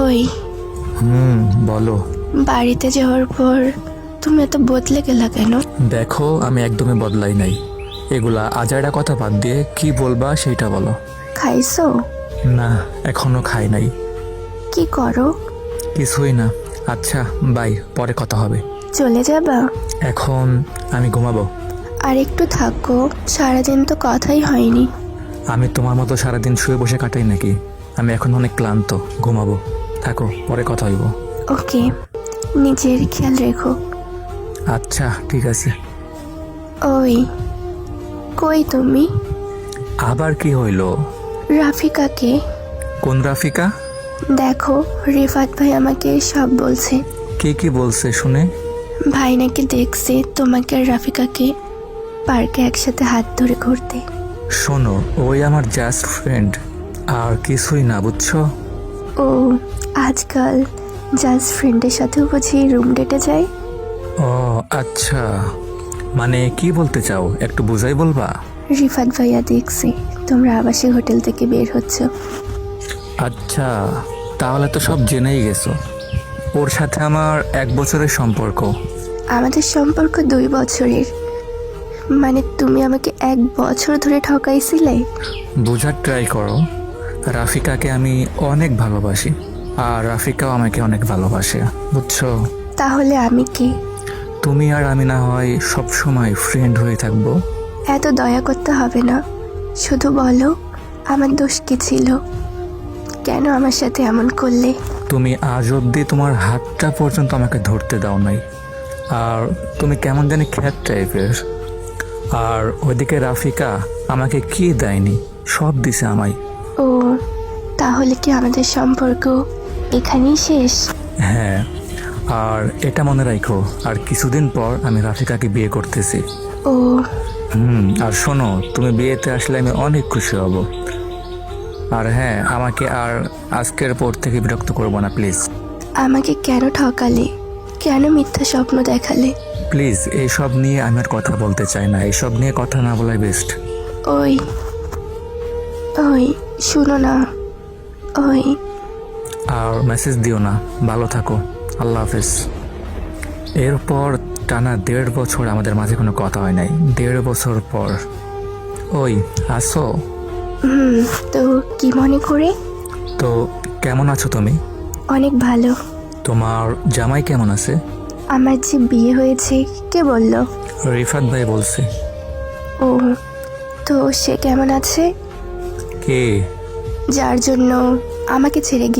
ওই বলো। বাড়িতে যাওয়ার পর তুমি এত বদলে গেলা কেন? দেখো, আমি একদমই বদলাই নাই। এগুলা আজাইরা কথা বাদ দিয়ে কি বলবা সেইটা বলো। খাইছো? না, এখনো খাই নাই। কি করো? কিছুই না। আচ্ছা, বাই, পরে কথা হবে। চলে যাবা? এখন আমি ঘুমাবো। আর একটু থাকো, সারাদিন তো কথাই হয়নি। আমি তোমার মতো সারাদিন শুয়ে বসে কাটাই নাকি? আমি এখন অনেক ক্লান্ত, ঘুমাবো। থাকো, পরে কথা হইব। ওকে, নিজের খেয়াল রেখো। আচ্ছা, ঠিক আছে। ওই, কই তুমি? আবার কি হইল? রাফিকাকে কোন রাফিকা? দেখো, রিফাত ভাই আমাকে সব বলছে। কে কি বলছে শুনে? ভাই নাকি দেখছে তোমাকে আর রাফিকাকে পার্কে একসাথে হাত ধরে ঘুরতে। শোনো, ওই আমার জাস্ট ফ্রেন্ড, আর কিছুই না, বুঝছো? ও, আজকাল জাস্ট ফ্রেন্ডের সাথেও বুঝি রুম ডেটে যায়? ও আচ্ছা, মানে কি বলতে চাও একটু বুঝাই বলবা? রিফাত ভাইয়া দেখছে তোমরা আবাসিক হোটেল থেকে বের হচ্ছ। আচ্ছা, তাহলে তো সব জেনেই গেছো। ওর সাথে আমার 1 বছরের সম্পর্ক। আমাদের সম্পর্ক 2 বছরের। মানে তুমি আমাকে 1 বছর ধরে ঠকাইছিলে? বোঝার ট্রাই করো। রাফিকাকে আমি অনেক ভালোবাসি, আর রাফিকাও আমাকে অনেক ভালোবাসে, বুঝছো? তাহলে আমি কে? তুমি আর আমি না হয় সব সময় ফ্রেন্ড হয়ে থাকবো। এত দয়া করতে হবে না, শুধু বলো আমার দোষ কি ছিল, কেন আমার সাথে এমন করলে? তুমি আজ অব্দি তোমার হাতটা পর্যন্ত আমাকে ধরতে দাও নাই, আর তুমি কেমন জানি খ্যাত টাইপের। আর ওইদিকে রাফিকা আমাকে কি দেয়নি, সব দিছে আমায়। ও, তাহলে কি আমাদের সম্পর্ক এখানেই শেষ? হ্যাঁ, আর এটা মনে রাখো, আর কিছুদিন পর আমি রাফিকাকে বিয়ে করতেছি। ও, আর শোনো, তুমি বিয়েতে আসলে আমি অনেক খুশি হব। আর হ্যাঁ, আমাকে আর আজকের পর থেকে বিরক্ত করবো না, প্লিজ। আমাকে কেন ঠকালে? কেন মিথ্যা স্বপ্ন দেখালে? প্লিজ, এইসব নিয়ে আমি আর কথা বলতে চাই না, এইসব নিয়ে কথা না বলাই বেস্ট। ওই, ওই শুনো না, ওই। আর মেসেজ দিও না। ভালো থাকো, আল্লাহ হাফেজ। এরপর টানা 1.5 বছর আমাদের মাঝে কোনো কথা হয় নাই। 1.5 বছর পর ওই আসো। তো কি মনে করে? তো কেমন আছো তুমি? অনেক ভালো। তোমার জামাই কেমন আছে? আমার যে বিয়ে হয়েছে, কে বললো? রিফাত ভাই বলছে। ও, তো সে কেমন আছে? কে? যার জন্য আমাকে ছেড়ে গিয়ে